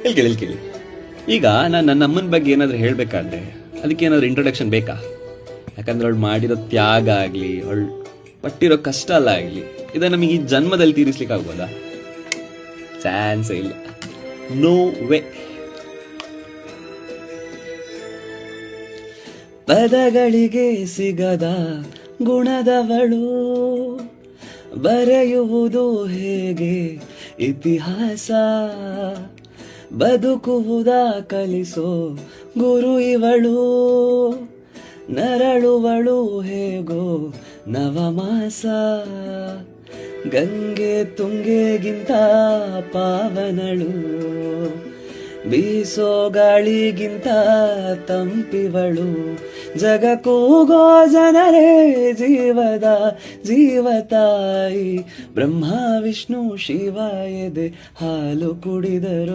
ಇಲ್ಲಿ ಕೇಳಿ. ಈಗ ನಾನು ನನ್ನ ಅಮ್ಮನ ಬಗ್ಗೆ ಏನಾದರೂ ಹೇಳಬೇಕಾದ್ರೆ ಅದಕ್ಕೆ ಏನಾದರೂ ಇಂಟ್ರೊಡಕ್ಷನ್ ಬೇಕಾ? ಯಾಕಂದ್ರೆ ಅವಳು ಮಾಡಿರೋ ತ್ಯಾಗ ಆಗಲಿ, ಅವಳು ಪಟ್ಟಿರೋ ಕಷ್ಟ ಎಲ್ಲ ಆಗಲಿ, ಇದನ್ನು ನಮಗೆ ಈ ಜನ್ಮದಲ್ಲಿ ತೀರಿಸ್ಲಿಕ್ಕೆ ಆಗ್ಬೋದಾ? ಚಾನ್ಸೇ ಇಲ್ಲ. No way. ಪದಗಳಿಗೆ ಸಿಗದ ಗುಣದವಳು, ಬರೆಯುವುದು ಹೇಗೆ ಇತಿಹಾಸ, ಬದುಕುವುದ ಕಲಿಸೋ ಗುರು ಇವಳು, ನರಳುವಳು ಹೇಗೋ ನವಮಾಸ, ಗಂಗೆ ತುಂಗೆಗಿಂತ ಪಾವನಳು, ಬೀಸೋ ಗಾಳಿಗಿಂತ ತಂಪಿವಳು, ಜಗಕ್ಕೂಗೋ ಜನರೇ ಜೀವದ ಜೀವತಾಯಿ, ಬ್ರಹ್ಮ ವಿಷ್ಣು ಶಿವ ಎದೆ ಹಾಲು ಕುಡಿದರು.